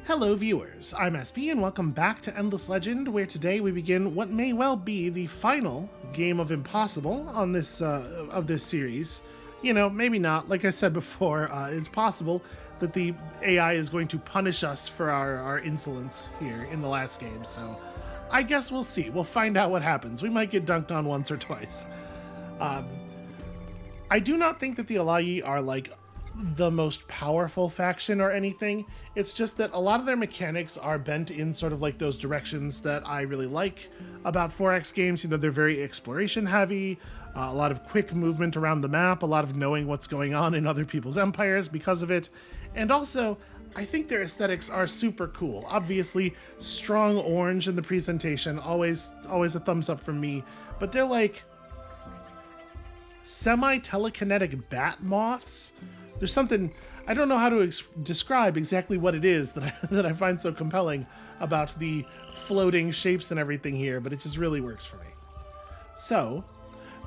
Hello viewers, I'm SP and welcome back to Endless Legend, where today we begin what may well be the final game of Impossible on this of this series. You know, maybe not. Like I said before, it's possible that the AI is going to punish us for our insolence here in the last game, so I guess we'll see. We'll find out what happens. We might get dunked on once or twice. I do not think that the Allayi are like the most powerful faction or anything. It's just that a lot of their mechanics are bent in sort of like those directions that I really like about 4X games. You know, they're very exploration heavy, a lot of quick movement around the map, a lot of knowing what's going on in other people's empires because of it. And also, I think their aesthetics are super cool. Obviously, strong orange in the presentation, always a thumbs up from me, but they're like semi-telekinetic bat moths. There's something, I don't know how to describe exactly what it is that I find so compelling about the floating shapes and everything here, but it just really works for me. So,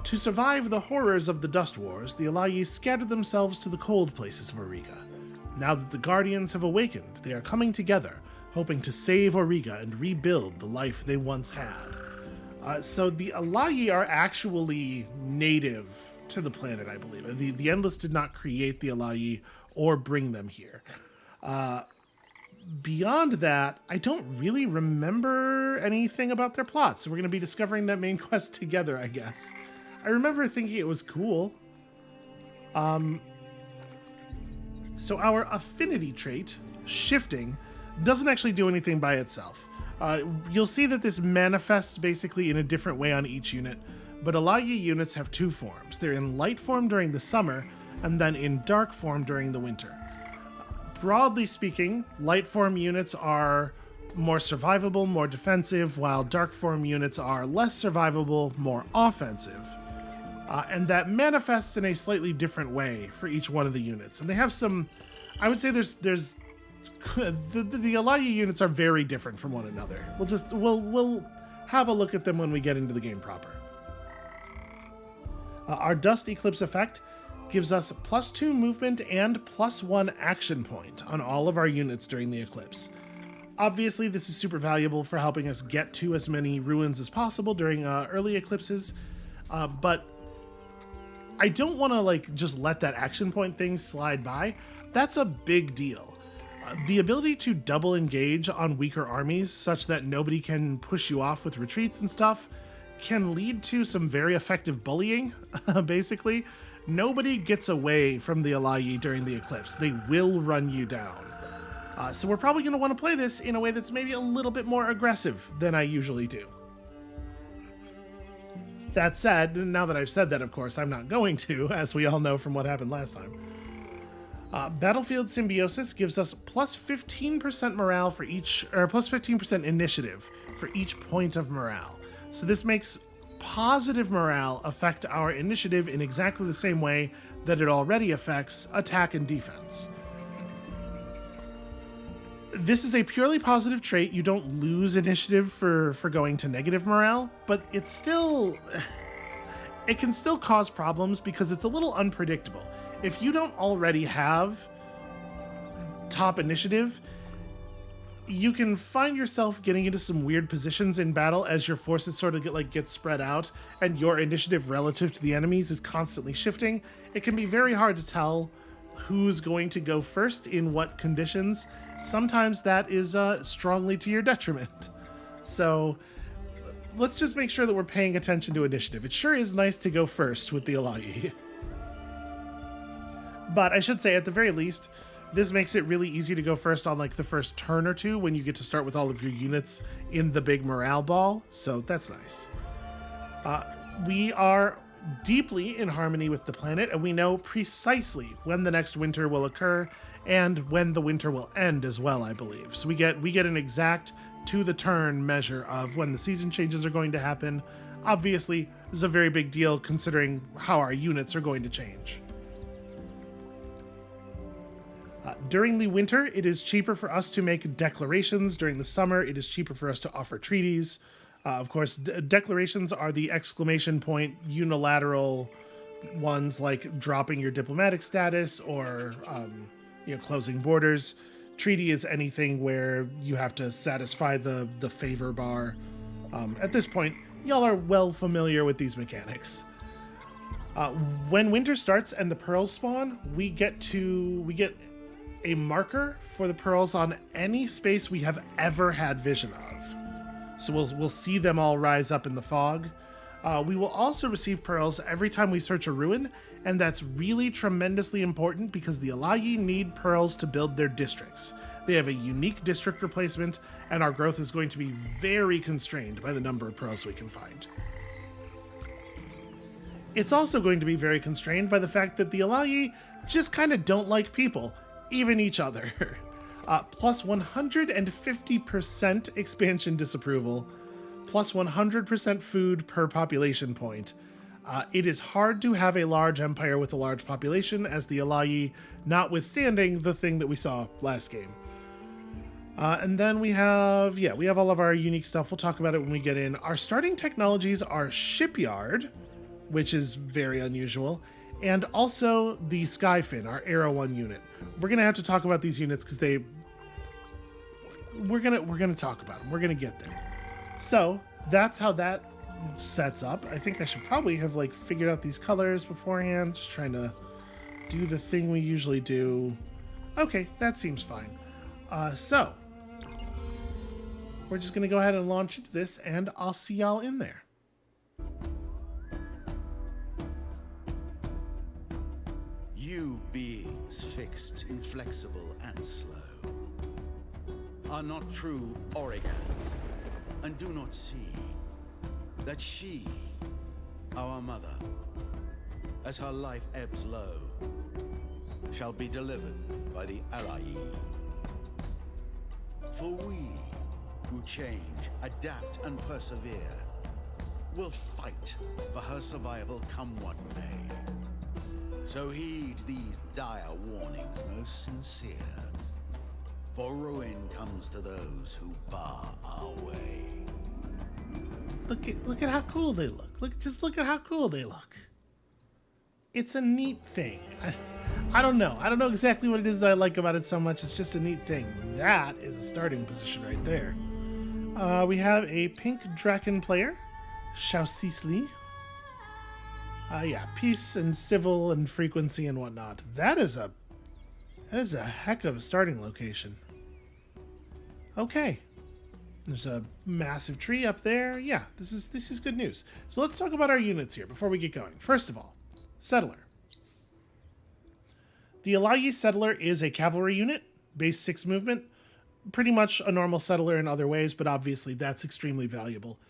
to survive the horrors of the Dust Wars, the Allayi scattered themselves to the cold places of Auriga. Now that the Guardians have awakened, they are coming together, hoping to save Auriga and rebuild the life they once had. So the Allayi are actually native to the planet, I believe. The Endless did not create the Allayi or bring them here. Beyond that, I don't really remember anything about their plot, so we're going to be discovering that main quest together, I guess. I remember thinking it was cool. So our affinity trait, shifting, doesn't actually do anything by itself. You'll see that this manifests basically in a different way on each unit, but Allayi units have two forms. They're in light form during the summer, and then in dark form during the winter. Broadly speaking, light form units are more survivable, more defensive, while dark form units are less survivable, more offensive. And that manifests in a slightly different way for each one of the units. And they have some, I would say there's the Allayi units are very different from one another. We'll have a look at them when we get into the game proper. Our Dust Eclipse effect gives us +2 movement and +1 action point on all of our units during the eclipse. Obviously, this is super valuable for helping us get to as many ruins as possible during early eclipses, but I don't want to just let that action point thing slide by. That's a big deal. The ability to double engage on weaker armies such that nobody can push you off with retreats and stuff can lead to some very effective bullying, basically. Nobody gets away from the Allayi during the eclipse. They will run you down. So we're probably going to want to play this in a way that's maybe a little bit more aggressive than I usually do. That said, now that I've said that, of course, I'm not going to, as we all know from what happened last time. Battlefield Symbiosis gives us +15% morale for each, or +15% initiative for each point of morale. So this makes positive morale affect our initiative in exactly the same way that it already affects attack and defense. This is a purely positive trait. You don't lose initiative for going to negative morale, but it's still, it can still cause problems because it's a little unpredictable. If you don't already have top initiative, you can find yourself getting into some weird positions in battle as your forces sort of get spread out and your initiative relative to the enemies is constantly shifting. It can be very hard to tell who's going to go first in what conditions. Sometimes that is strongly to your detriment. So let's just make sure that we're paying attention to initiative. It sure is nice to go first with the Allayi. But I should say, at the very least, this makes it really easy to go first on the first turn or two when you get to start with all of your units in the big morale ball. So that's nice. We are deeply in harmony with the planet, and we know precisely when the next winter will occur and when the winter will end as well, I believe. So we get an exact to the turn measure of when the season changes are going to happen. Obviously, this is a very big deal considering how our units are going to change. During the winter, it is cheaper for us to make declarations. During the summer, it is cheaper for us to offer treaties. Of course, declarations are the exclamation point unilateral ones like dropping your diplomatic status or closing borders. Treaty is anything where you have to satisfy the favor bar. At this point, y'all are well familiar with these mechanics. When winter starts and the pearls spawn, we get a marker for the pearls on any space we have ever had vision of. So we'll see them all rise up in the fog. We will also receive pearls every time we search a ruin, and that's really tremendously important because the Allayi need pearls to build their districts. They have a unique district replacement, and our growth is going to be very constrained by the number of pearls we can find. It's also going to be very constrained by the fact that the Allayi just kind of don't like people, even each other. Plus 150% expansion disapproval, plus 100% food per population point. It is hard to have a large empire with a large population as the Allayi, notwithstanding the thing that we saw last game. And then we have all of our unique stuff. We'll talk about it when we get in. Our starting technologies are Shipyard, which is very unusual, and also the Skyfin, our Arrow 1 unit. We're going to have to talk about these units because we're going to talk about them. We're going to get there. So that's how that sets up. I think I should probably have figured out these colors beforehand. Just trying to do the thing we usually do. Okay, that seems fine. So we're just going to go ahead and launch into this, and I'll see y'all in there. You beings fixed, inflexible, and slow are not true Aurigans, and do not see that she, our mother, as her life ebbs low, shall be delivered by the Allayi. For we, who change, adapt, and persevere, will fight for her survival come what may. So heed these dire warnings most sincere, for ruin comes to those who bar our way. Look at how cool they look. Look at how cool they look. It's a neat thing. I don't know. I don't know exactly what it is that I like about it so much. It's just a neat thing. That is a starting position right there. We have a pink Draken player, Shausisli. Peace and civil and frequency and whatnot. That is a heck of a starting location. Okay. There's a massive tree up there. Yeah, this is good news. So let's talk about our units here before we get going. First of all, Settler. The Allayi Settler is a cavalry unit, base 6 movement. Pretty much a normal settler in other ways, but obviously that's extremely valuable.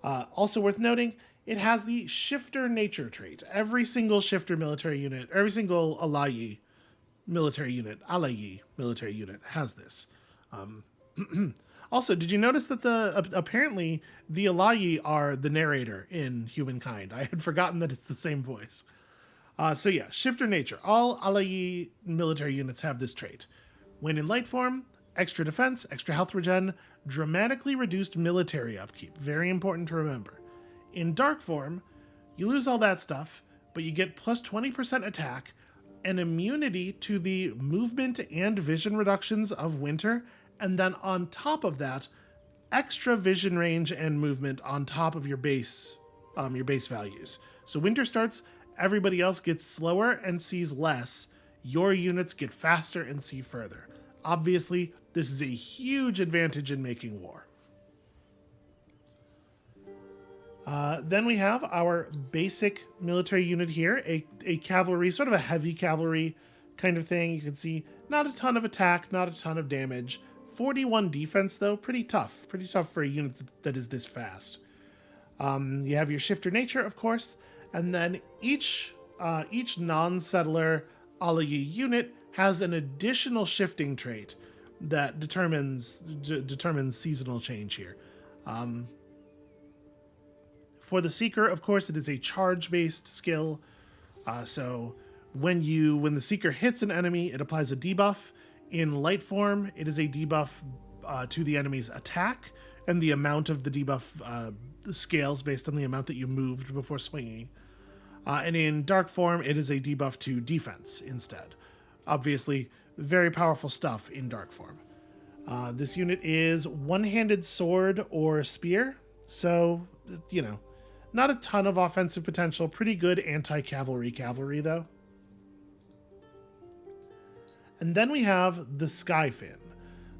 Also worth noting, it has the shifter nature trait. Every single shifter military unit, every single Allayi military unit has this. Also, did you notice that apparently the Allayi are the narrator in Humankind? I had forgotten that it's the same voice. Shifter nature. All Allayi military units have this trait. When in light form, extra defense, extra health regen, dramatically reduced military upkeep. Very important to remember. In dark form, you lose all that stuff, but you get plus 20% attack and immunity to the movement and vision reductions of winter, and then on top of that, extra vision range and movement on top of your base values. So winter starts, everybody else gets slower and sees less. Your units get faster and see further. Obviously, this is a huge advantage in making war. Then we have our basic military unit here, a cavalry, sort of a heavy cavalry kind of thing. You can see not a ton of attack, not a ton of damage. 41 defense, though, pretty tough for a unit that is this fast. You have your shifter nature, of course, and then each non-settler Allayi unit has an additional shifting trait that determines seasonal change here. For the Seeker, of course, it is a charge-based skill. So when the Seeker hits an enemy, it applies a debuff. In light form, it is a debuff to the enemy's attack, and the amount of the debuff scales based on the amount that you moved before swinging. And in dark form, it is a debuff to defense instead. Obviously, very powerful stuff in dark form. This unit is one-handed sword or spear, so, you know, not a ton of offensive potential. Pretty good anti-cavalry cavalry, though. And then we have the Skyfin.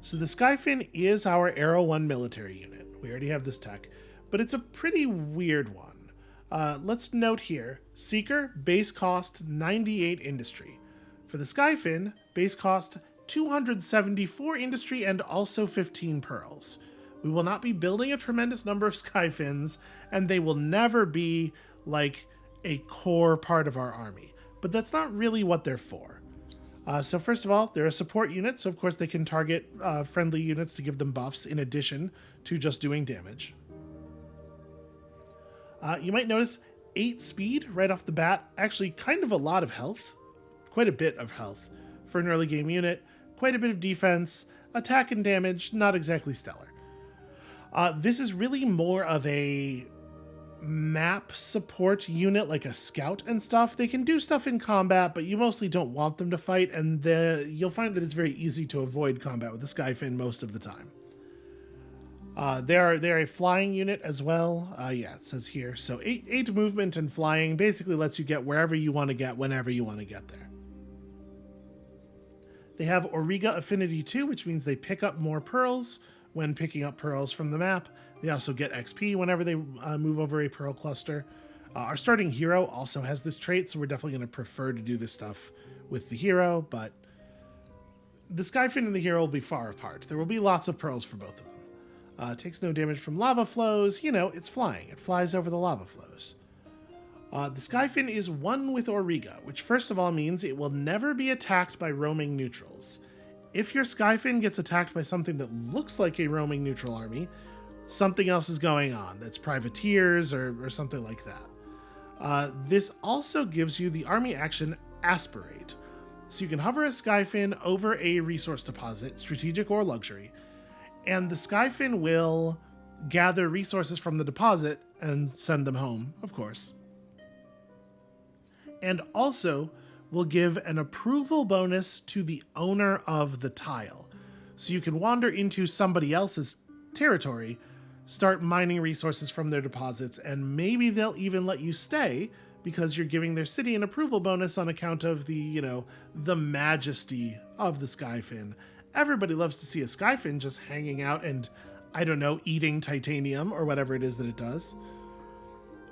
So the Skyfin is our Arrow 1 military unit. We already have this tech, but it's a pretty weird one. Let's note here, Seeker, base cost 98 industry. For the Skyfin, base cost 274 industry and also 15 pearls. We will not be building a tremendous number of Skyfins, and they will never be like a core part of our army. But that's not really what they're for. So first of all, they're a support unit, so of course they can target friendly units to give them buffs in addition to just doing damage. You might notice 8 speed right off the bat, actually kind of a lot of health, quite a bit of health for an early game unit, quite a bit of defense, attack and damage, not exactly stellar. This is really more of a map support unit, like a scout and stuff. They can do stuff in combat, but you mostly don't want them to fight, and you'll find that it's very easy to avoid combat with the Skyfin most of the time. They're a flying unit as well. Yeah, it says here. So 8 movement and flying basically lets you get wherever you want to get, whenever you want to get there. They have Auriga Affinity 2, which means they pick up more pearls when picking up pearls from the map. They also get XP whenever they move over a pearl cluster. Our starting hero also has this trait, so we're definitely going to prefer to do this stuff with the hero, but the Skyfin and the hero will be far apart. There will be lots of pearls for both of them. Takes no damage from lava flows. You know, it's flying. It flies over the lava flows. The Skyfin is one with Auriga, which first of all means it will never be attacked by roaming neutrals. If your Skyfin gets attacked by something that looks like a roaming neutral army, something else is going on. That's privateers or something like that. This also gives you the army action Aspirate. So you can hover a Skyfin over a resource deposit, strategic or luxury, and the Skyfin will gather resources from the deposit and send them home, of course. And also will give an approval bonus to the owner of the tile. So you can wander into somebody else's territory, start mining resources from their deposits, and maybe they'll even let you stay because you're giving their city an approval bonus on account of the, you know, the majesty of the Skyfin. Everybody loves to see a Skyfin just hanging out and, I don't know, eating titanium or whatever it is that it does.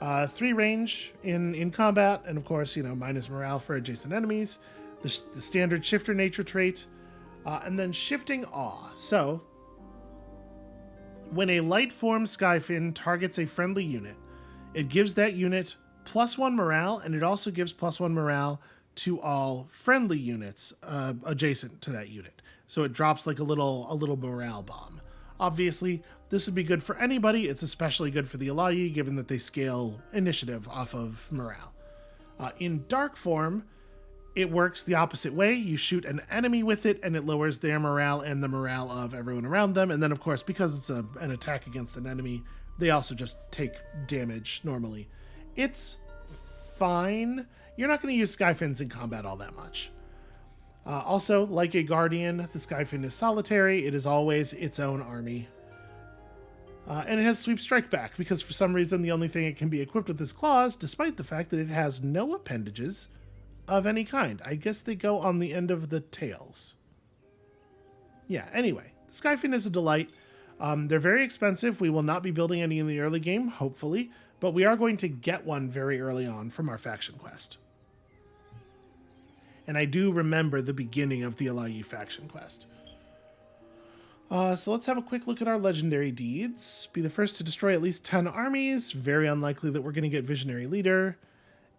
3 range in combat, and of course, you know, minus morale for adjacent enemies, the standard shifter nature trait, and then shifting awe. So, when a light form Skyfin targets a friendly unit, it gives that unit +1 morale, and it also gives +1 morale to all friendly units adjacent to that unit. So it drops like a little morale bomb. Obviously, this would be good for anybody. It's especially good for the Allayi, given that they scale initiative off of morale. In dark form, it works the opposite way. You shoot an enemy with it, and it lowers their morale and the morale of everyone around them. And then, of course, because it's an attack against an enemy, they also just take damage normally. It's fine. You're not going to use Skyfins in combat all that much. Also, like a Guardian, the Skyfin is solitary. It is always its own army. And it has Sweep Strike Back, because for some reason the only thing it can be equipped with is claws, despite the fact that it has no appendages of any kind. I guess they go on the end of the tails. Yeah, anyway, the Skyfin is a delight. They're very expensive. We will not be building any in the early game, hopefully, but we are going to get one very early on from our faction quest. And I do remember the beginning of the Allayi faction quest. So let's have a quick look at our legendary deeds. Be the first to destroy at least 10 armies. Very unlikely that we're going to get Visionary Leader.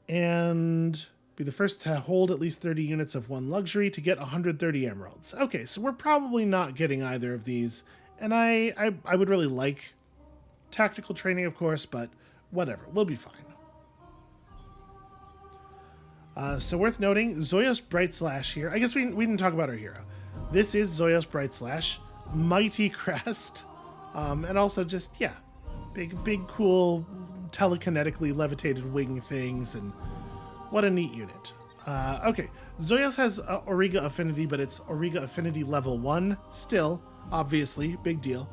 And be the first to hold at least 30 units of 1 luxury to get 130 emeralds. Okay, so we're probably not getting either of these. And I would really like tactical training, of course, but whatever. We'll be fine. So worth noting, Zoyos Bright Slash here. I guess we didn't talk about our hero. This is Zoyos Bright Slash. Mighty Crest. And also just, yeah, big, cool, telekinetically levitated wing things, and what a neat unit. Okay, Zoyos has Auriga affinity, but it's Auriga affinity level 1. Still, obviously, big deal.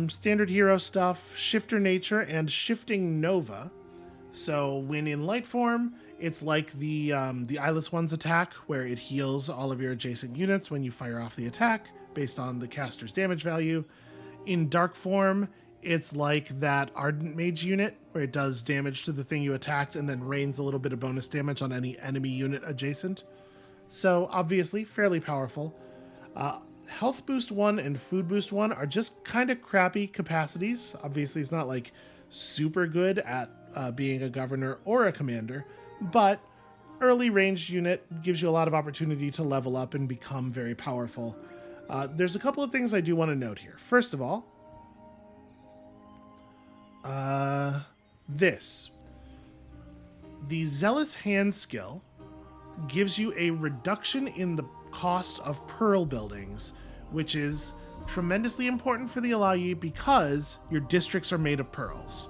Standard hero stuff, Shifter Nature, and Shifting Nova. So when in light form, it's like the Eyeless One's attack, where it heals all of your adjacent units when you fire off the attack, based on the caster's damage value. In dark form, it's like that Ardent Mage unit, where it does damage to the thing you attacked and then rains a little bit of bonus damage on any enemy unit adjacent. So obviously, fairly powerful. Health Boost 1 and Food Boost 1 are just kind of crappy capacities. Obviously, it's not like super good at being a governor or a commander, but early ranged unit gives you a lot of opportunity to level up and become very powerful. There's a couple of things I do want to note here. First of all, the Zealous Hand skill gives you a reduction in the cost of pearl buildings, which is tremendously important for the Allayi because your districts are made of pearls.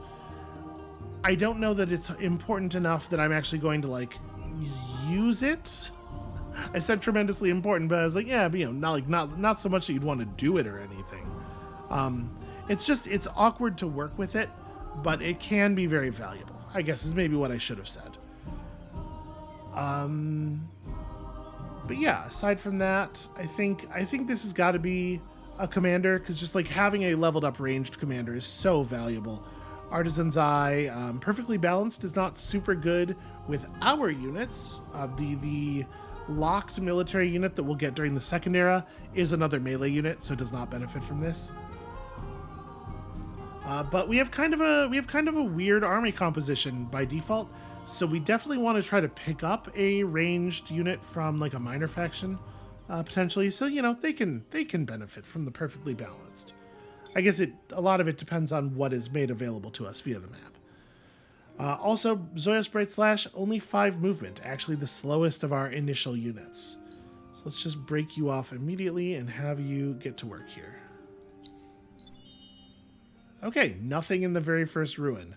I don't know that it's important enough that I'm actually going to like use it. I said tremendously important, but I was like, yeah, but, not so much that you'd want to do it or anything. It's awkward to work with it, but it can be very valuable, I guess is maybe what I should have said. But yeah, aside from that, I think this has got to be a commander, because just like having a leveled up ranged commander is so valuable. Artisan's Eye, perfectly balanced, is not super good with our units. The locked military unit that we'll get during the second era is another melee unit, so does not benefit from this. But we have kind of a weird army composition by default, so we definitely want to try to pick up a ranged unit from like a minor faction, potentially. So they can benefit from the perfectly balanced. I guess a lot of it depends on what is made available to us via the map. Also, Zoyos Bright Slash, only 5 movement, actually the slowest of our initial units. So let's just break you off immediately and have you get to work here. Okay, nothing in the very first ruin.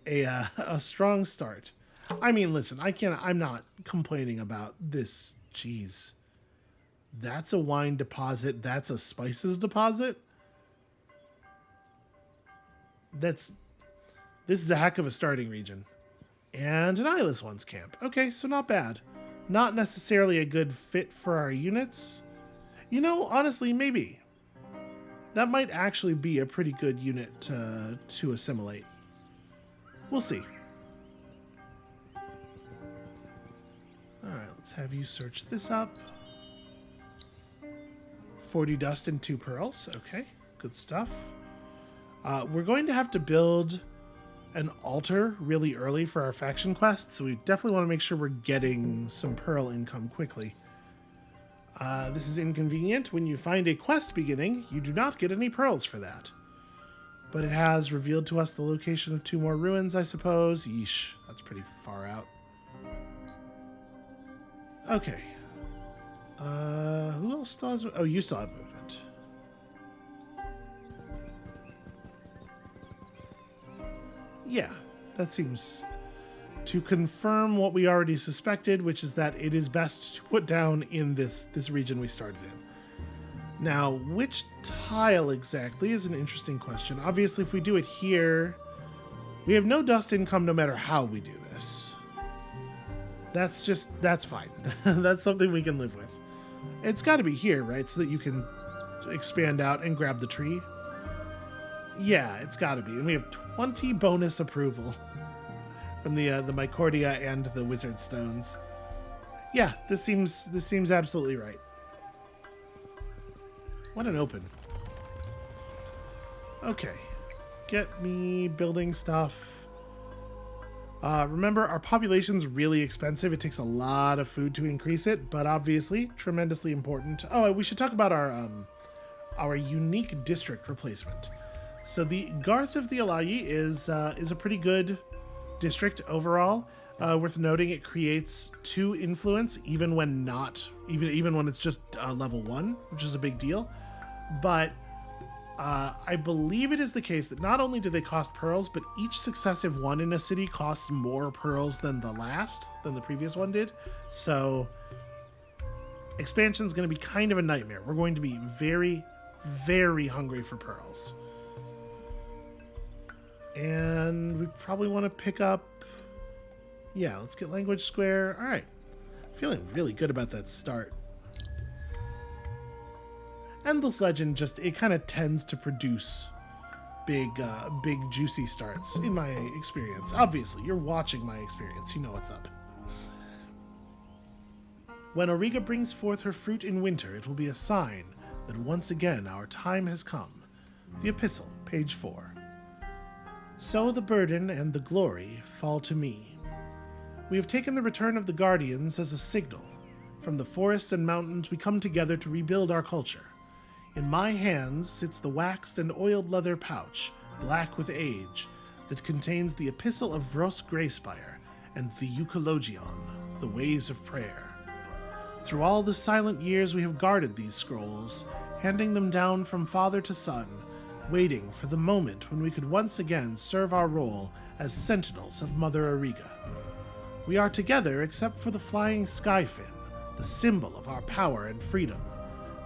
A strong start. I mean, listen, I'm not complaining about this. Jeez. That's a wine deposit. That's a spices deposit. This is a heck of a starting region. And an Eyeless One's camp. Okay, so not bad. Not necessarily a good fit for our units. Honestly, maybe. That might actually be a pretty good unit to assimilate. We'll see. Alright, let's have you search this up. 40 dust and 2 pearls. Okay, good stuff. We're going to have to build an altar really early for our faction quest, so we definitely want to make sure we're getting some pearl income quickly. This is inconvenient. When you find a quest beginning, you do not get any pearls for that. But it has revealed to us the location of 2 more ruins, I suppose. Yeesh, that's pretty far out. Okay. Who else still has... Oh, you still have movement. Yeah, that seems to confirm what we already suspected, which is that it is best to put down in this region we started in. Now, which tile exactly is an interesting question. Obviously, if we do it here, we have no dust income no matter how we do this. That's fine. That's something we can live with. It's got to be here, right? So that you can expand out and grab the tree. Yeah, it's got to be. And we have 20 bonus approval from the Mycordia and the Wizard Stones. Yeah, this seems absolutely right. What an open. Okay. Get me building stuff. Remember, our population's really expensive. It takes a lot of food to increase it, but obviously tremendously important. Oh, we should talk about our unique district replacement. So the Garth of the Allayi is a pretty good district overall. Worth noting, it creates 2 influence even when not even when it's just level 1, which is a big deal. But I believe it is the case that not only do they cost pearls, but each successive one in a city costs more pearls than the previous one did. So expansion is going to be kind of a nightmare. We're going to be very, very hungry for pearls. And we probably want to pick up... Yeah, let's get Language Square. All right. Feeling really good about that start. Endless Legend just, it kind of tends to produce big juicy starts, in my experience. Obviously, you're watching my experience. You know what's up. When Auriga brings forth her fruit in winter, it will be a sign that once again our time has come. The Epistle, page 4. So the burden and the glory fall to me. We have taken the return of the Guardians as a signal. From the forests and mountains we come together to rebuild our culture. In my hands sits the waxed and oiled leather pouch, black with age, that contains the Epistle of Vros Greyspire and the Eucologion, the Ways of Prayer. Through all the silent years we have guarded these scrolls, handing them down from father to son, waiting for the moment when we could once again serve our role as sentinels of Mother Auriga. We are together except for the flying skyfin, the symbol of our power and freedom.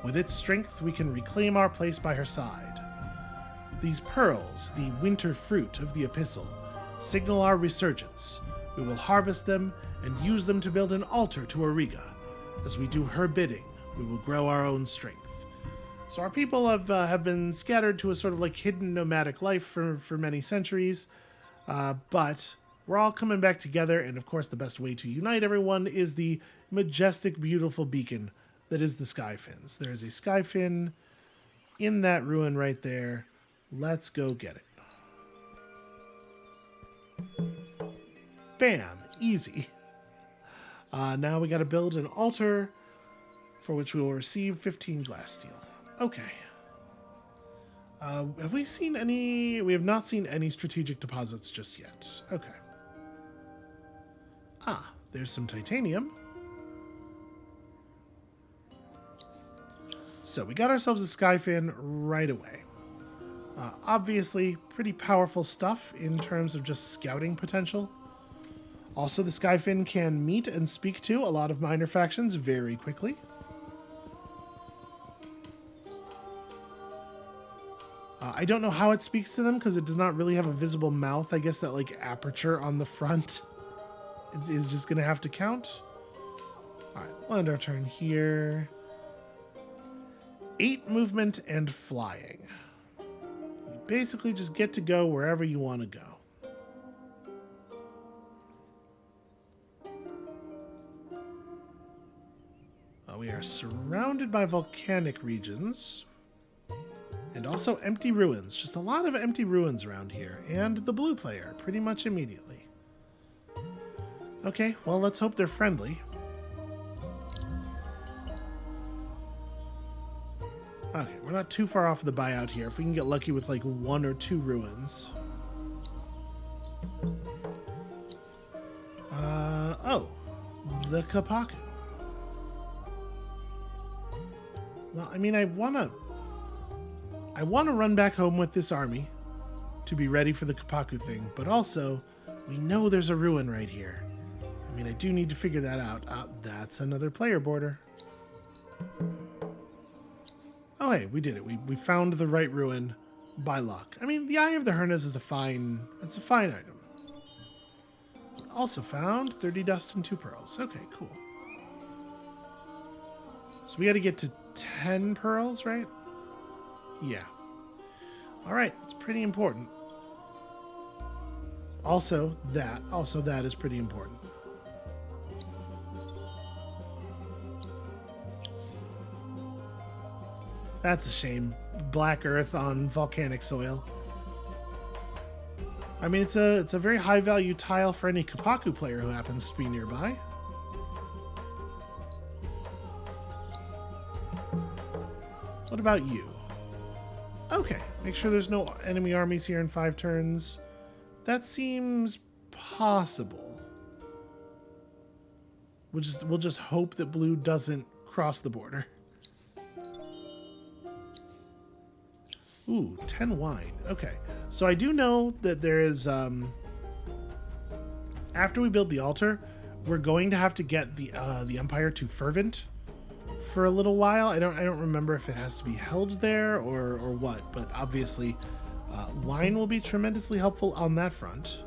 With its strength, we can reclaim our place by her side. These pearls, the winter fruit of the Epistle, signal our resurgence. We will harvest them and use them to build an altar to Auriga. As we do her bidding, we will grow our own strength. So our people have been scattered to a sort of like hidden nomadic life for many centuries, but we're all coming back together, and of course the best way to unite everyone is the majestic, beautiful beacon that is the Skyfins. There is a Skyfin in that ruin right there. Let's go get it. Bam! Easy. Now we got to build an altar for which we will receive 15 glass steel. Okay. Have we seen any... We have not seen any strategic deposits just yet. Okay. Ah, there's some titanium. So we got ourselves a Skyfin right away. Obviously, pretty powerful stuff in terms of just scouting potential. Also, the Skyfin can meet and speak to a lot of minor factions very quickly. I don't know how it speaks to them because it does not really have a visible mouth. I guess that like aperture on the front is just going to have to count. All right, we'll end our turn here. 8 movement and flying. You basically just get to go wherever you want to go. We are surrounded by volcanic regions. And also empty ruins. Just a lot of empty ruins around here. And the blue player, pretty much immediately. Okay, well, let's hope they're friendly. Okay, we're not too far off the buyout here. If we can get lucky with like 1 or 2 ruins. Oh, the Kapaku. Well, I mean, I want to run back home with this army to be ready for the Kapaku thing, but also, we know there's a ruin right here. I mean, I do need to figure that out. That's another player border. Oh, hey, we did it. We found the right ruin by luck. I mean, the Eye of the Hernas is a fine item. Also found 30 dust and 2 pearls. Okay, cool. So we got to get to 10 pearls, right? Yeah. All right, it's pretty important. Also that is pretty important. That's a shame. Black earth on volcanic soil. I mean, it's a very high value tile for any Kapaku player who happens to be nearby. What about you? Okay, make sure there's no enemy armies here in 5 turns. That seems possible. We'll just hope that blue doesn't cross the border. Ooh, 10 wine. Okay. So I do know that there is, after we build the altar, we're going to have to get the Empire to fervent for a little while. I don't remember if it has to be held there or what, but obviously wine will be tremendously helpful on that front.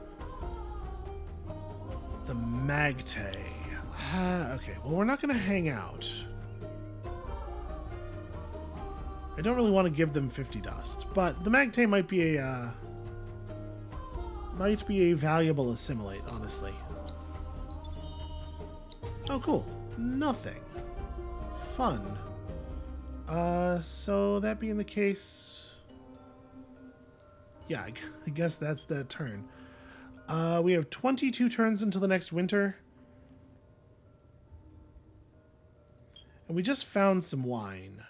The Magte. Okay, well, we're not going to hang out. I don't really want to give them 50 dust, but the Magte might be a valuable assimilate, honestly. Oh, cool. Nothing. Fun. So that being the case, yeah, I guess that's the turn. We have 22 turns until the next winter. And we just found some wine.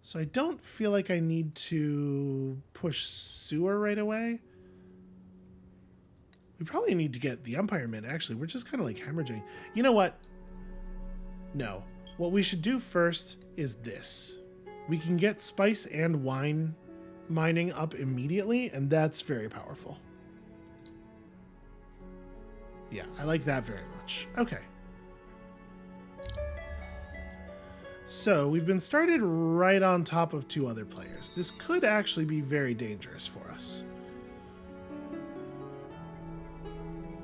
So I don't feel like I need to push sewer right away. We probably need to get the Empire Mint, actually. We're just kind of like hemorrhaging. You know what? No. What we should do first is this. We can get spice and wine mining up immediately, and that's very powerful. Yeah, I like that very much. Okay. So, we've been started right on top of 2 other players. This could actually be very dangerous for us.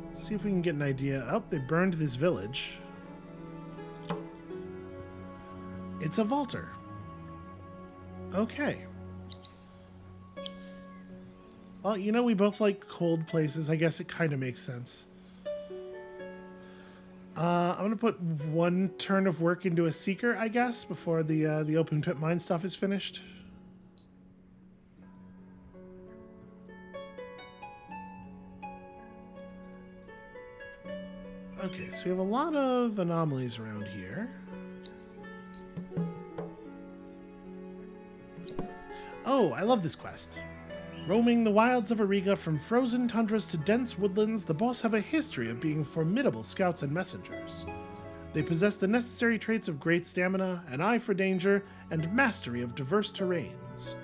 Let's see if we can get an idea. Oh, they burned this village. It's a vaulter. Okay. Well, you know, we both like cold places. I guess it kind of makes sense. I'm going to put 1 turn of work into a seeker, I guess, before the open pit mine stuff is finished. Okay, so we have a lot of anomalies around here. Oh, I love this quest. Roaming the wilds of Auriga from frozen tundras to dense woodlands, the boss have a history of being formidable scouts and messengers. They possess the necessary traits of great stamina, an eye for danger, and mastery of diverse terrains.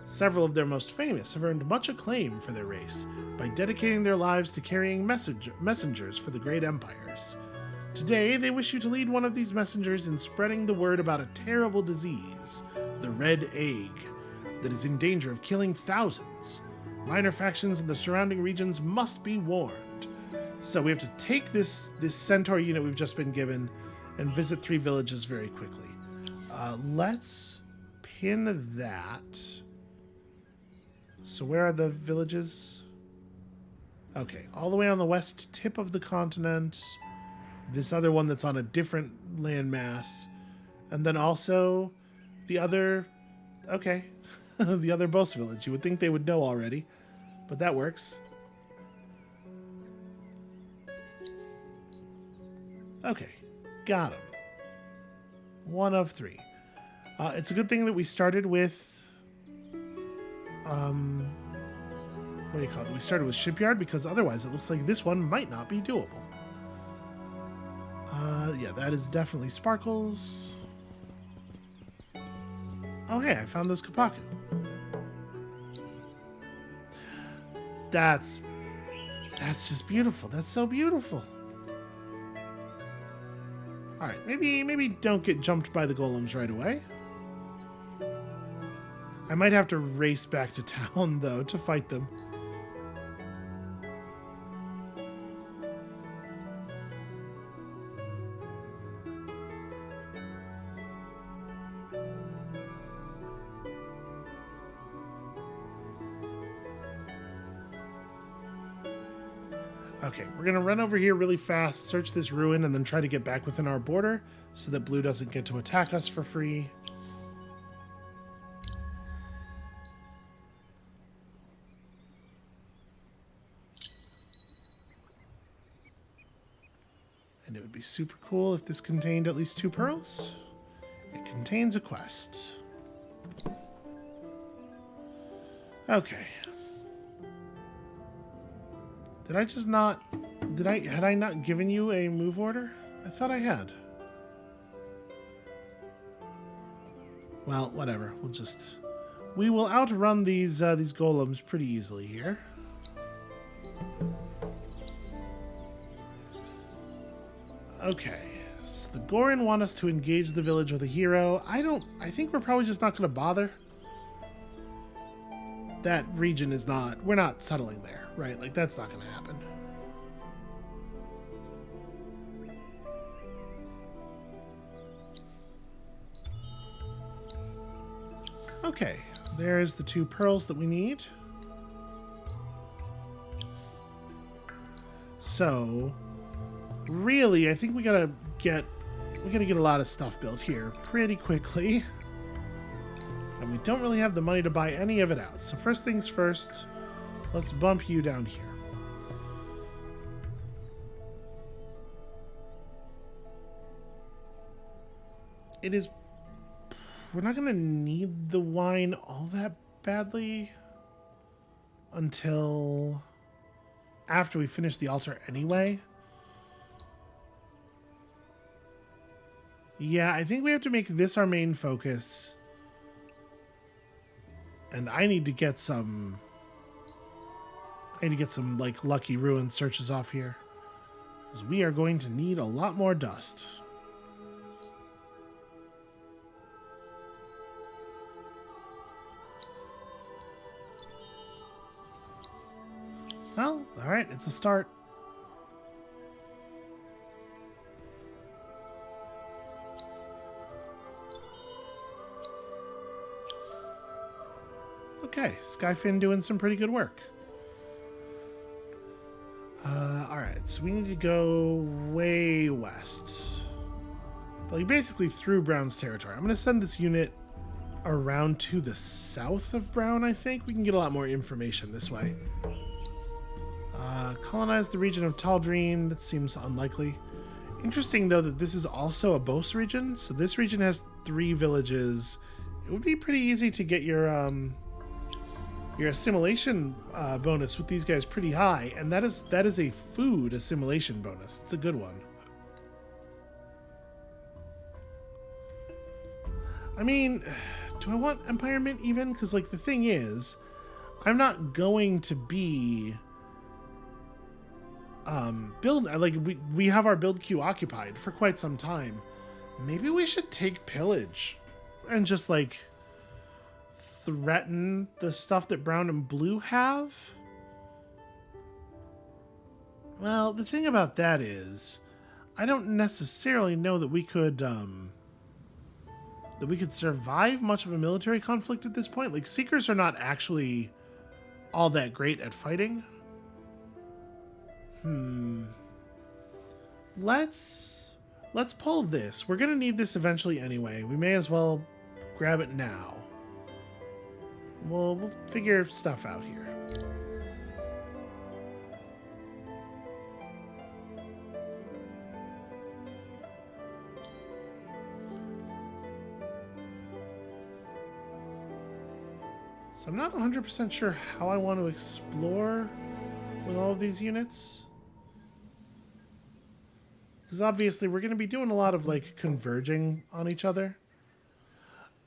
Several of their most famous have earned much acclaim for their race by dedicating their lives to carrying messengers for the great empires. Today, they wish you to lead one of these messengers in spreading the word about a terrible disease, the Red Egg, that is in danger of killing thousands. Minor factions in the surrounding regions must be warned. So we have to take this centaur unit we've just been given and visit 3 villages very quickly. Let's pin that. So where are the villages? Okay, all the way on the west tip of the continent. This other one that's on a different landmass. And then also the other... Okay. The other boss village. You would think they would know already, but that works. Okay, got him. 1 of 3. It's a good thing that we started with... what do you call it? We started with Shipyard, because otherwise it looks like this one might not be doable. Yeah, that is definitely Sparkles. Oh, hey, I found those Kapaku. That's just beautiful. That's so beautiful. All right, maybe don't get jumped by the golems right away. I might have to race back to town, though, to fight them. Okay, we're going to run over here really fast, search this ruin, and then try to get back within our border so that blue doesn't get to attack us for free. And it would be super cool if this contained at least 2 pearls. It contains a quest. Okay. Did I just not... Had I not given you a move order? I thought I had. Well, whatever. We will outrun these golems pretty easily here. Okay, so the Gorin want us to engage the village with a hero. I think we're probably just not going to bother. That region is not, we're not settling there, right? Like, that's not going to happen. Okay, there's the 2 pearls that we need. So, really, I think we gotta get a lot of stuff built here pretty quickly. And we don't really have the money to buy any of it out. So first things first, let's bump you down here. We're not gonna need the wine all that badly until after we finish the altar anyway. Yeah, I think we have to make this our main focus. And I need to get some like lucky ruin searches off here, because we are going to need a lot more dust. Well, all right, it's a start. Okay, Skyfin doing some pretty good work. Alright, so we need to go way west. Well, basically through Brown's territory. I'm going to send this unit around to the south of Brown, I think. We can get a lot more information this way. Colonize the region of Taldreen. That seems unlikely. Interesting, though, that this is also a Bose region. So this region has 3 villages. It would be pretty easy to get your assimilation bonus with these guys pretty high, and that is a food assimilation bonus. It's a good one. I mean, do I want Empire Mint even? Because, like, the thing is, I'm not going to be we have our build queue occupied for quite some time. Maybe we should take pillage and just, like, threaten the stuff that Brown and Blue have? Well, the thing about that is, I don't necessarily know that we could survive much of a military conflict at this point. Like, Seekers are not actually all that great at fighting. Let's pull this. We're gonna need this eventually anyway. We may as well grab it now. We'll figure stuff out here. So I'm not 100% sure how I want to explore with all of these units. Because obviously we're going to be doing a lot of, like, converging on each other.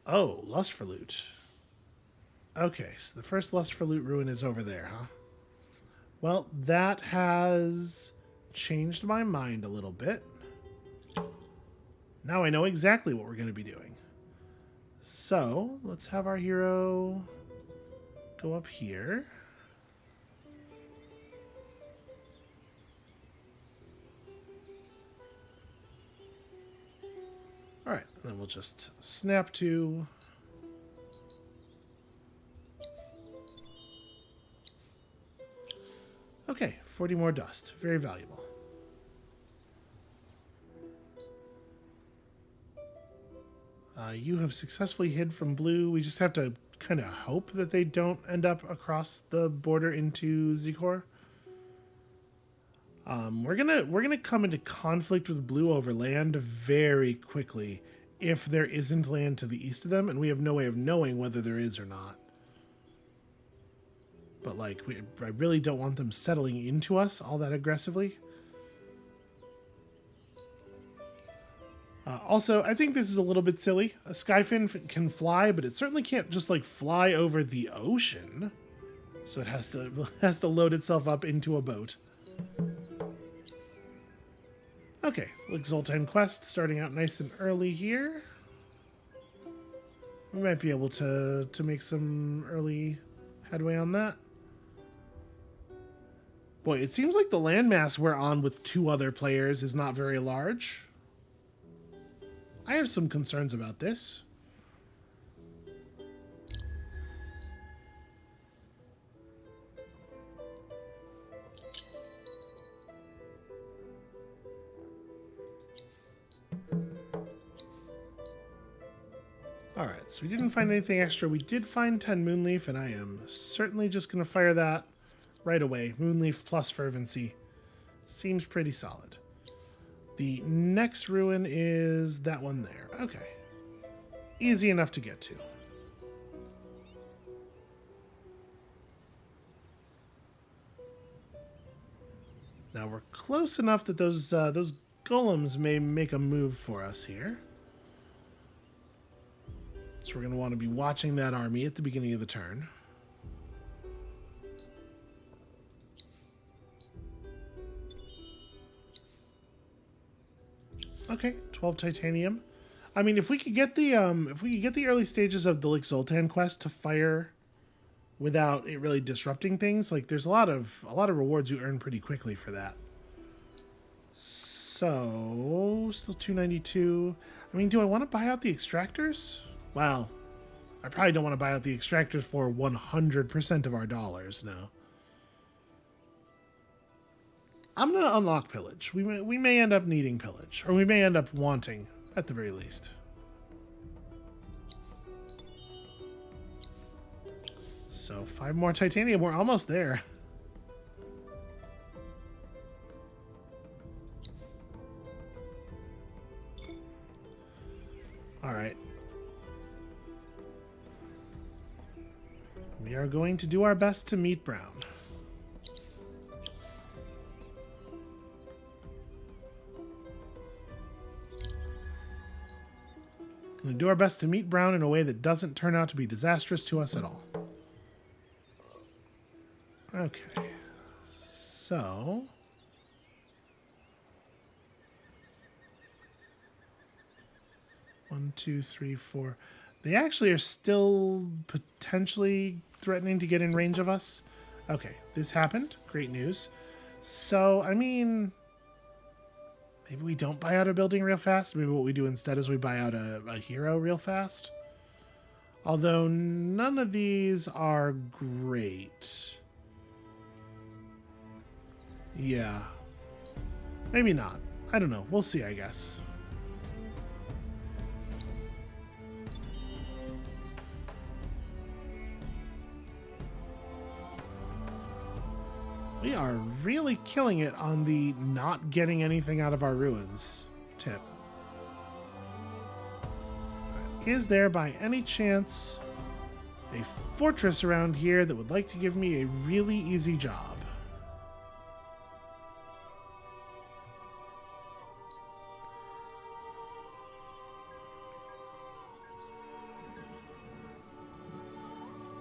Oh, Lust for Loot. Okay, so the first Lust for Loot ruin is over there, huh? Well, that has changed my mind a little bit. Now I know exactly what we're going to be doing. So, let's have our hero go up here. Alright, and then we'll just snap to... Okay, 40 more dust. Very valuable. You have successfully hid from Blue. We just have to kind of hope that they don't end up across the border into Zikor. We're gonna come into conflict with Blue over land very quickly if there isn't land to the east of them, and we have no way of knowing whether there is or not. But, like, I really don't want them settling into us all that aggressively. Also, I think this is a little bit silly. A skyfin can fly, but it certainly can't just like fly over the ocean. So it has to load itself up into a boat. Okay, Zoltan quest starting out nice and early here. We might be able to make some early headway on that. Boy, it seems like the landmass we're on with 2 other players is not very large. I have some concerns about this. Alright, so we didn't find anything extra. We did find 10 Moonleaf, and I am certainly just going to fire that right away. Moonleaf plus Fervency. Seems pretty solid. The next ruin is that one there. Okay. Easy enough to get to. Now we're close enough that those golems may make a move for us here. So we're going to want to be watching that army at the beginning of the turn. Okay, 12 titanium. I mean, if we could get the early stages of the Zoltan quest to fire without it really disrupting things, like there's a lot of rewards you earn pretty quickly for that. So, still 292. I mean, do I want to buy out the extractors? Well, I probably don't want to buy out the extractors for 100% of our dollars, no. I'm going to unlock pillage. We may end up needing pillage, or we may end up wanting, at the very least. So 5 more titanium. We're almost there. All right. We are going to do our best to meet Brown. Going to do our best to meet Brown in a way that doesn't turn out to be disastrous to us at all. Okay. So... 1, 2, 3, 4. They actually are still potentially threatening to get in range of us. Okay, this happened. Great news. So, I mean... maybe we don't buy out a building real fast. Maybe what we do instead is we buy out a hero real fast. Although none of these are great. Yeah. Maybe not. I don't know. We'll see, I guess. We are really killing it on the not getting anything out of our ruins tip. Is there by any chance a fortress around here that would like to give me a really easy job?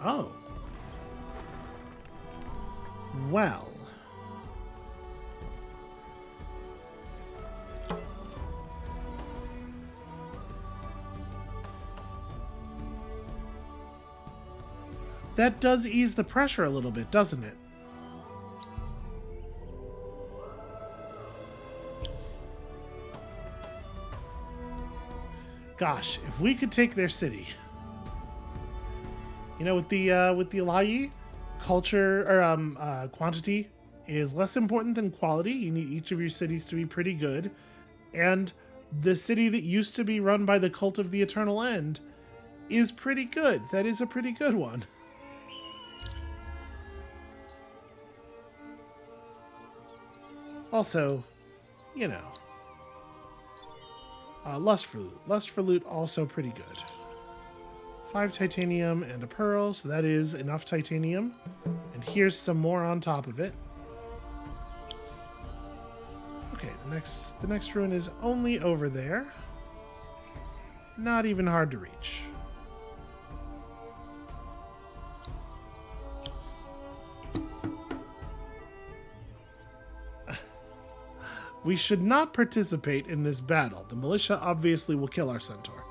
Oh. Well. That does ease the pressure a little bit, doesn't it? Gosh, if we could take their city. You know, with the Allayi, culture or quantity is less important than quality. You need each of your cities to be pretty good, and the city that used to be run by the Cult of the Eternal End is pretty good. That is a pretty good one. Also, you know, Lust for Loot. Lust for Loot also pretty good. 5 titanium and a pearl, so that is enough titanium. And here's some more on top of it. Okay, the next ruin is only over there. Not even hard to reach. We should not participate in this battle. The militia obviously will kill our centaur.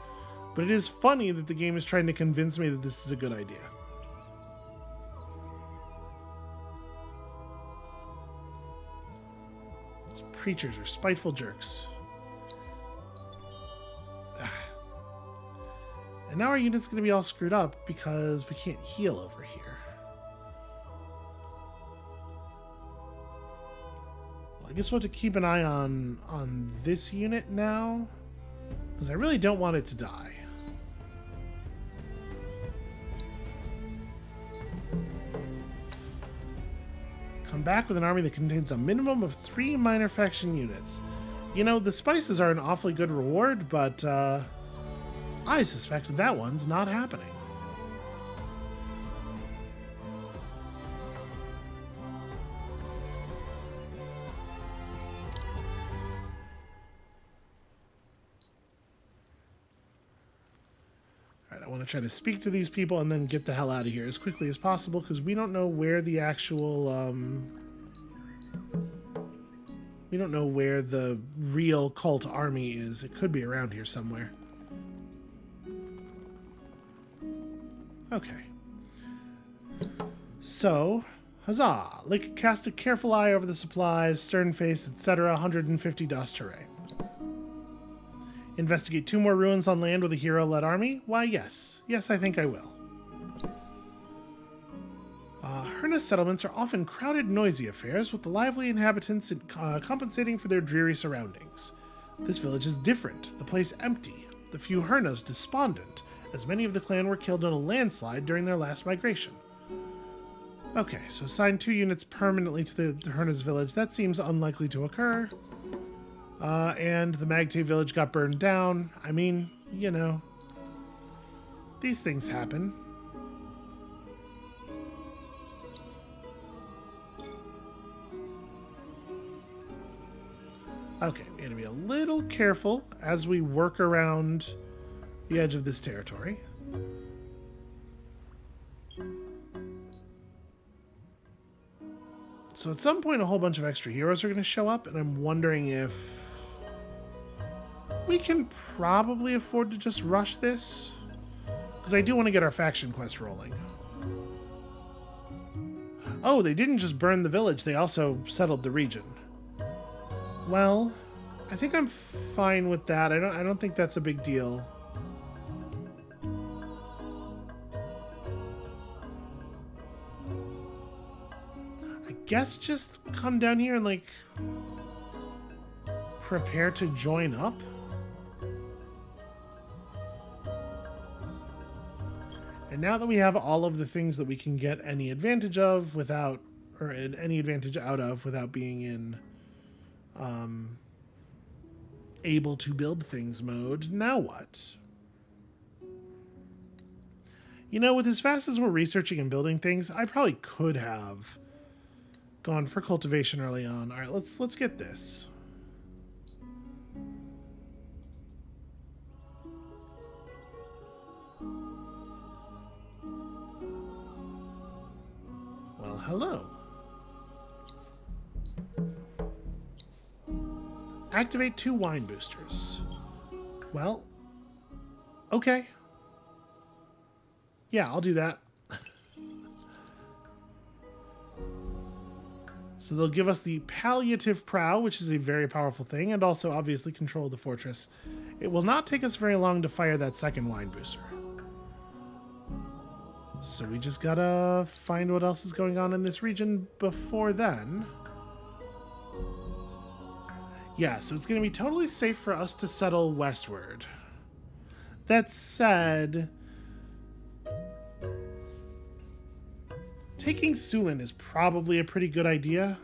But it is funny that the game is trying to convince me that this is a good idea. These preachers are spiteful jerks. And now our unit's going to be all screwed up because we can't heal over here. I guess we'll have to keep an eye on this unit now, because I really don't want it to die. Come back with an army that contains a minimum of 3 minor faction units. You know, the spices are an awfully good reward, but I suspect that one's not happening. I want to try to speak to these people and then get the hell out of here as quickly as possible, because we don't know where the actual we don't know where the real cult army is. It could be around here somewhere. Okay. So, huzzah! Lick cast a careful eye over the supplies, stern face, etc. 150 dust, hooray. Investigate 2 more ruins on land with a hero-led army? Why, yes. Yes, I think I will. Herna's settlements are often crowded, noisy affairs, with the lively inhabitants compensating for their dreary surroundings. This village is different, the place empty, the few Hernas despondent, as many of the clan were killed in a landslide during their last migration. Okay, so assign 2 units permanently to the Herna's village. That seems unlikely to occur. And the Magte village got burned down. I mean, you know, these things happen. Okay, we gotta be a little careful as we work around the edge of this territory. So at some point, a whole bunch of extra heroes are going to show up, and I'm wondering if we can probably afford to just rush this, because I do want to get our faction quest rolling. Oh, they didn't just burn the village, they also settled the region. Well, I think I'm fine with that. I don't think that's a big deal. I guess just come down here and, like, prepare to join up. And now that we have all of the things that we can get any advantage of without, or any advantage out of without being in able to build things mode, now what? You know, with as fast as we're researching and building things, I probably could have gone for cultivation early on. All right, let's get this. Well, hello. Activate 2 wine boosters. Well, okay. Yeah, I'll do that. So they'll give us the palliative prow, which is a very powerful thing, and also obviously control the fortress. It will not take us very long to fire that second wine booster. So we just gotta find what else is going on in this region before then. Yeah, so it's gonna be totally safe for us to settle westward. That said, taking Sulin is probably a pretty good idea.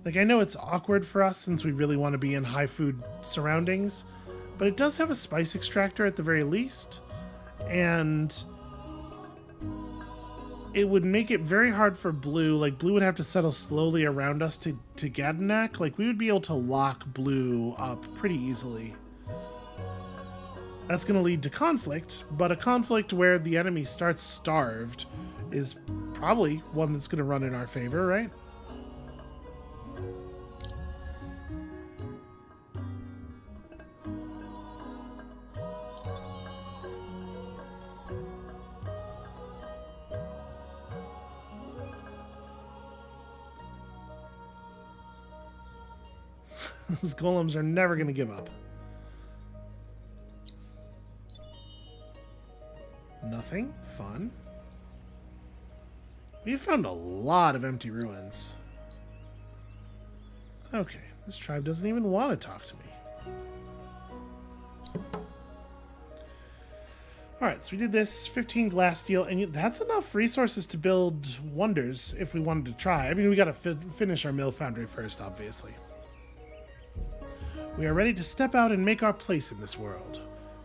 Like, I know it's awkward for us since we really want to be in high food surroundings, but it does have a spice extractor at the very least, and it would make it very hard for Blue. Like, Blue would have to settle slowly around us to Gadanak. Like, we would be able to lock Blue up pretty easily. That's going to lead to conflict, but a conflict where the enemy starts starved is probably one that's going to run in our favor, right? Those golems are never going to give up. Nothing. Fun. We've found a lot of empty ruins. Okay, this tribe doesn't even want to talk to me. Alright, so we did this. 15 glass steel, and that's enough resources to build wonders if we wanted to try. I mean, we gotta finish our mill foundry first, obviously. We are ready to step out and make our place in this world.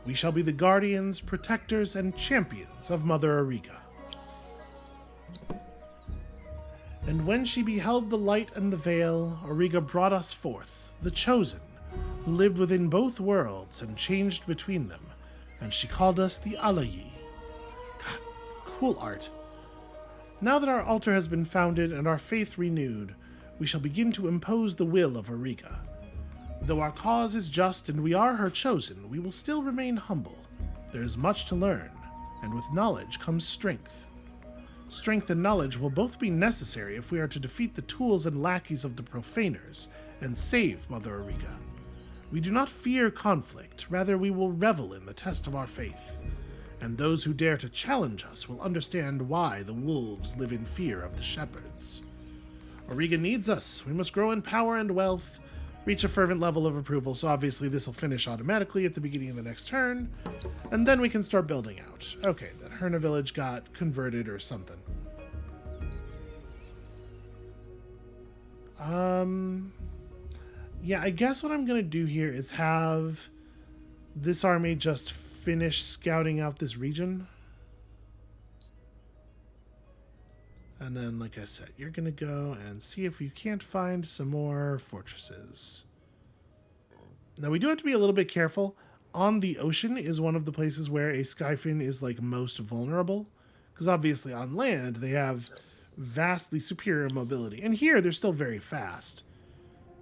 We shall be the guardians, protectors, and champions of Mother Auriga. And when she beheld the light and the veil, Auriga brought us forth, the chosen, who lived within both worlds and changed between them, and she called us the Allayi. God, cool art. Now that our altar has been founded and our faith renewed, we shall begin to impose the will of Auriga. Though our cause is just and we are her chosen, we will still remain humble. There is much to learn, and with knowledge comes strength. Strength and knowledge will both be necessary if we are to defeat the tools and lackeys of the profaners and save Mother Auriga. We do not fear conflict, rather we will revel in the test of our faith. And those who dare to challenge us will understand why the wolves live in fear of the shepherds. Auriga needs us. We must grow in power and wealth, reach a fervent level of approval, so obviously this will finish automatically at the beginning of the next turn, and then we can start building out. Okay, that Herna village got converted or something. Yeah, I guess what I'm going to do here is have this army just finish scouting out this region. And then, like I said, you're going to go and see if you can't find some more fortresses. Now, we do have to be a little bit careful. On the ocean is one of the places where a Skyfin is, like, most vulnerable. Because obviously on land, they have vastly superior mobility. And here, they're still very fast.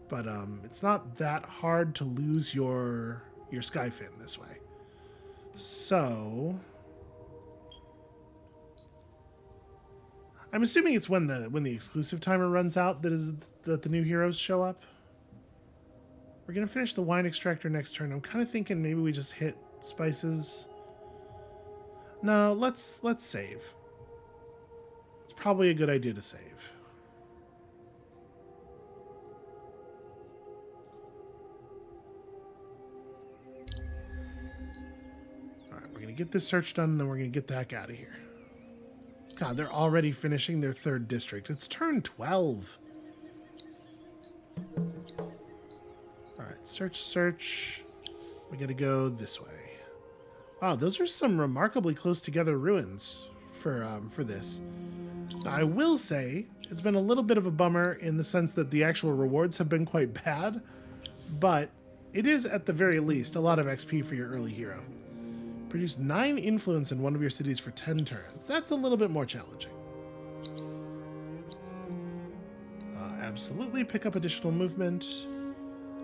But it's not that hard to lose your Skyfin this way. So I'm assuming it's when the exclusive timer runs out that the new heroes show up. We're gonna finish the wine extractor next turn. I'm kind of thinking maybe we just hit spices. No, let's save. It's probably a good idea to save. All right, we're gonna get this search done, and then we're gonna get the heck out of here. God, they're already finishing their third district. It's turn 12. Alright, search. We gotta go this way. Wow, those are some remarkably close together ruins for this. Now, I will say, it's been a little bit of a bummer in the sense that the actual rewards have been quite bad, but it is, at the very least, a lot of XP for your early hero. Produce 9 influence in one of your cities for 10 turns. That's a little bit more challenging. Absolutely pick up additional movement.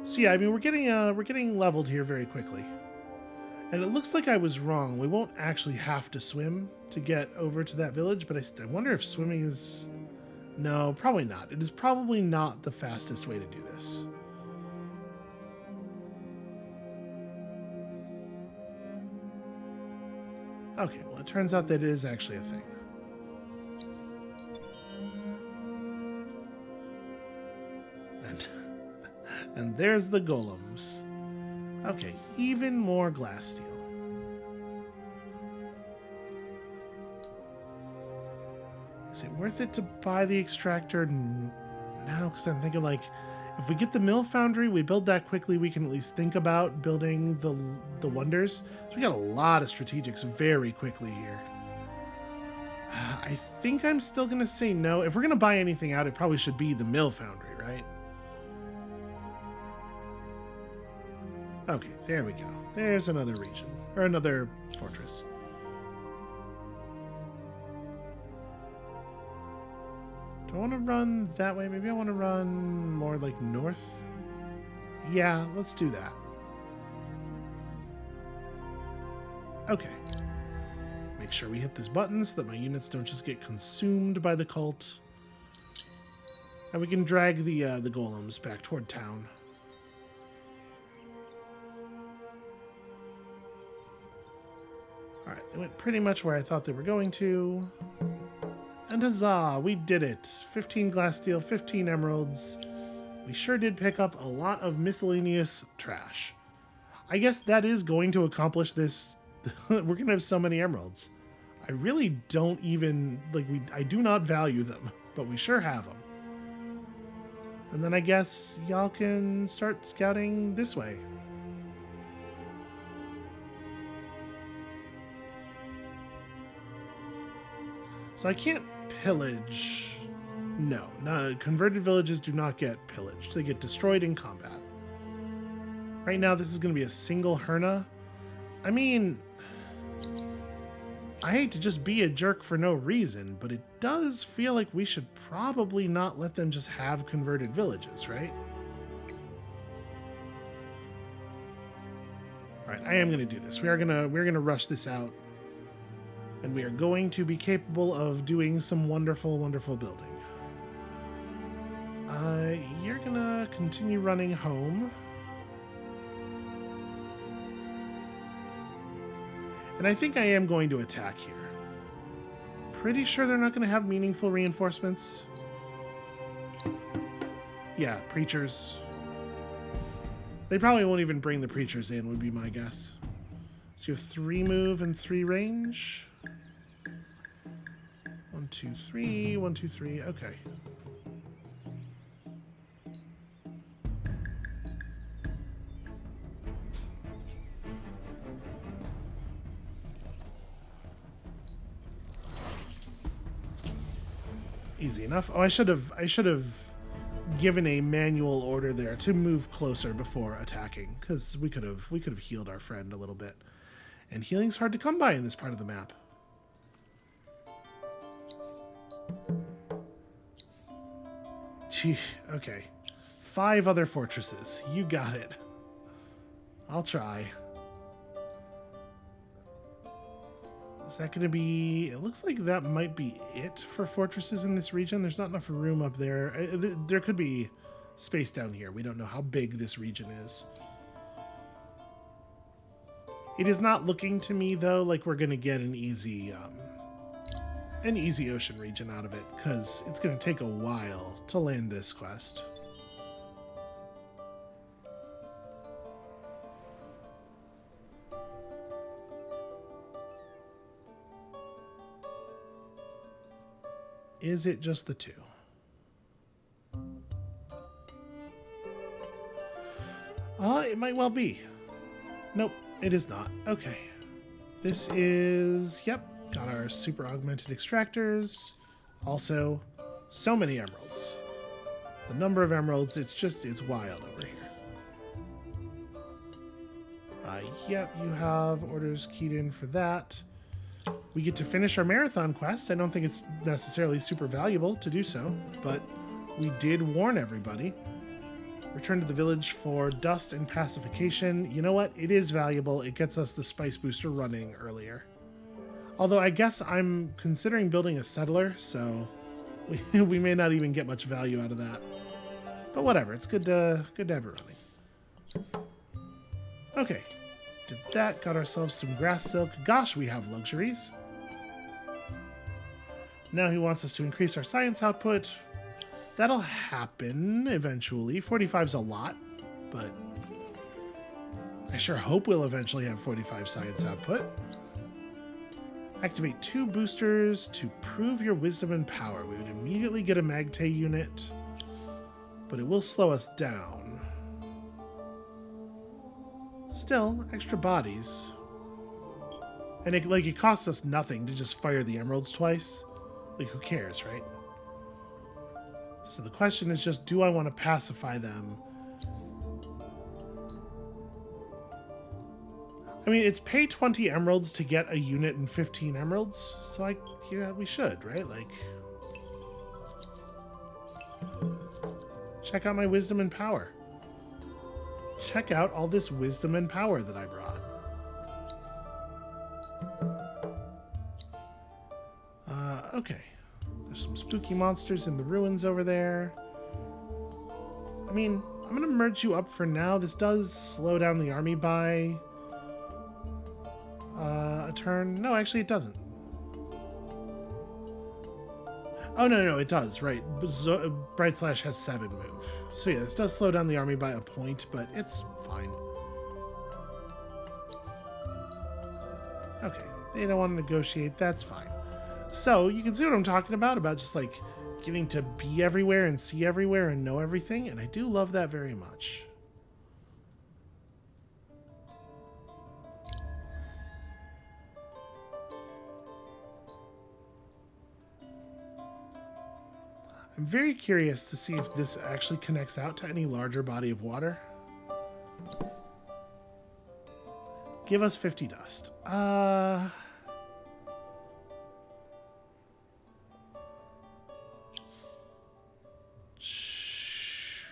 So yeah, I mean, we're getting leveled here very quickly. And it looks like I was wrong. We won't actually have to swim to get over to that village, but I wonder if swimming is... No, probably not. It is probably not the fastest way to do this. Okay, well, it turns out that it is actually a thing. And there's the golems. Okay, even more glass steel. Is it worth it to buy the extractor? No, because I'm thinking, like, if we get the mill foundry, we build that quickly, we can at least think about building the wonders. So we got a lot of strategics very quickly here. I think I'm still going to say no. If we're going to buy anything out, it probably should be the mill foundry, right? Okay, there we go. There's another region. or another fortress. Do I want to run that way? Maybe I want to run more like north. Yeah, let's do that. Okay. Make sure we hit this button so that my units don't just get consumed by the cult. And we can drag the golems back toward town. Alright, they went pretty much where I thought they were going to. And huzzah, we did it. 15 glass steel, 15 emeralds. We sure did pick up a lot of miscellaneous trash. I guess that is going to accomplish this. We're going to have so many emeralds. I really don't even, I do not value them, but we sure have them. And then I guess y'all can start scouting this way. So I can't pillage. No, converted villages do not get pillaged. They get destroyed in combat. Right now, this is going to be a single Herna. I mean, I hate to just be a jerk for no reason, but it does feel like we should probably not let them just have converted villages, right? All right, I am going to do this. We're gonna rush this out, and we are going to be capable of doing some wonderful, wonderful building. You're gonna continue running home. And I think I am going to attack here. Pretty sure they're not going to have meaningful reinforcements. Yeah, preachers. They probably won't even bring the preachers in, would be my guess. So you have 3 move and 3 range. 1, 2, 3. 1, 2, 3. Okay. Easy enough. Oh, I should have given a manual order there to move closer before attacking, because we could have healed our friend a little bit. And healing's hard to come by in this part of the map. Gee, okay. 5 other fortresses. You got it. I'll try. Is that going to be... It looks like that might be it for fortresses in this region. There's not enough room up there. There could be space down here. We don't know how big this region is. It is not looking to me, though, like we're going to get an easy ocean region out of it, because it's going to take a while to land this quest. Is it just the 2? It might well be. Nope, it is not. Okay. This is, yep, got our super augmented extractors. Also, so many emeralds. The number of emeralds, it's wild over here. Yep, you have orders keyed in for that. We get to finish our marathon quest. I don't think it's necessarily super valuable to do so, but we did warn everybody. Return to the village for dust and pacification. You know what? It is valuable. It gets us the spice booster running earlier. Although I guess I'm considering building a settler, so we may not even get much value out of that. But whatever. It's good to have it running. Okay. Did that. Got ourselves some grass silk. Gosh, we have luxuries. Now he wants us to increase our science output. That'll happen eventually. 45's a lot, but I sure hope we'll eventually have 45 science output. Activate 2 boosters to prove your wisdom and power. We would immediately get a Magte unit, but it will slow us down. Still, extra bodies. And it costs us nothing to just fire the emeralds twice. Like, who cares, right? So the question is just, do I want to pacify them? I mean, it's pay 20 emeralds to get a unit and 15 emeralds. So, yeah, we should, right? Like, check out my wisdom and power. Check out all this wisdom and power that I brought. Okay. There's some spooky monsters in the ruins over there. I mean, I'm going to merge you up for now. This does slow down the army by a turn. No, actually it doesn't. Oh, no, it does, right. Bright Slash has 7 move. So yeah, this does slow down the army by a point, but it's fine. Okay, they don't want to negotiate, that's fine. So, you can see what I'm talking about just like getting to be everywhere and see everywhere and know everything, and I do love that very much. I'm very curious to see if this actually connects out to any larger body of water. Give us 50 dust.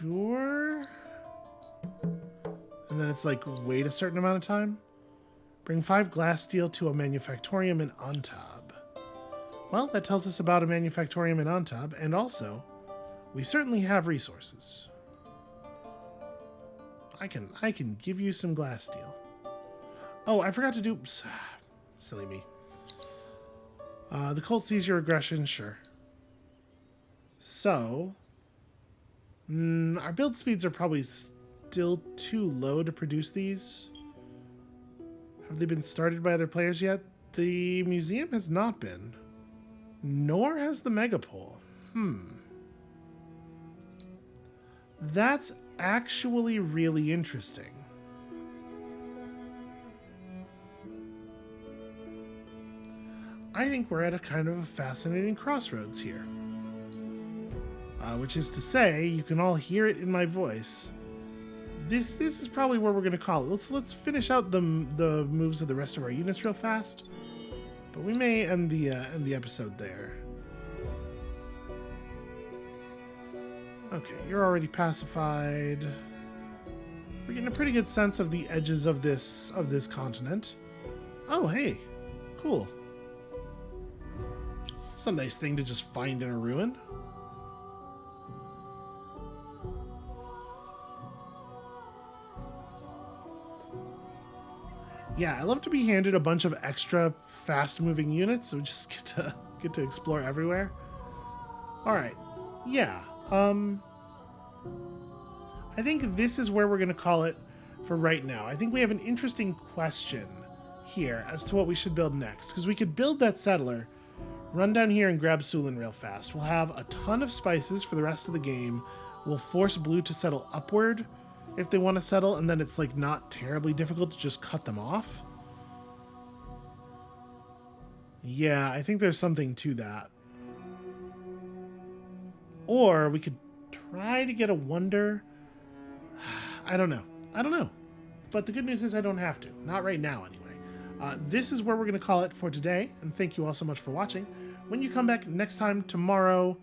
Sure. And then it's like, wait a certain amount of time. Bring 5 glass steel to a manufactorium in Antab. Well, that tells us about a manufactorium in Antab, and also, we certainly have resources. I can give you some glass steel. Oh, I forgot to do... Silly me. The cult sees your aggression, sure. So... our build speeds are probably still too low to produce these. Have they been started by other players yet? The museum has not been. Nor has the megapole. That's actually really interesting. I think we're at a kind of a fascinating crossroads here. Which is to say, you can all hear it in my voice. This is probably where we're going to call it. Let's finish out the moves of the rest of our units real fast. But we may end the episode there. Okay, you're already pacified. We're getting a pretty good sense of the edges of this continent. Oh, hey, cool. It's a nice thing to just find in a ruin. Yeah, I love to be handed a bunch of extra fast-moving units, so just get to explore everywhere. All right, yeah. I think this is where we're gonna call it for right now. I think we have an interesting question here as to what we should build next, because we could build that settler, run down here and grab Sulin real fast. We'll have a ton of spices for the rest of the game. We'll force blue to settle upward if they want to settle, and then it's like not terribly difficult to just cut them off. Yeah, I think there's something to that. Or we could try to get a wonder. I don't know. But the good news is I don't have to. Not right now, anyway. This is where we're going to call it for today, and thank you all so much for watching. When you come back next time, tomorrow...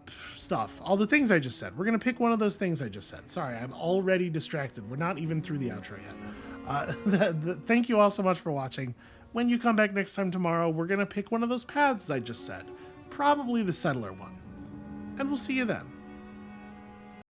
stuff. All the things I just said. We're going to pick one of those things I just said. Sorry, I'm already distracted. We're not even through the outro yet. Thank you all so much for watching. When you come back next time tomorrow, we're going to pick one of those paths I just said. Probably the settler one. And we'll see you then.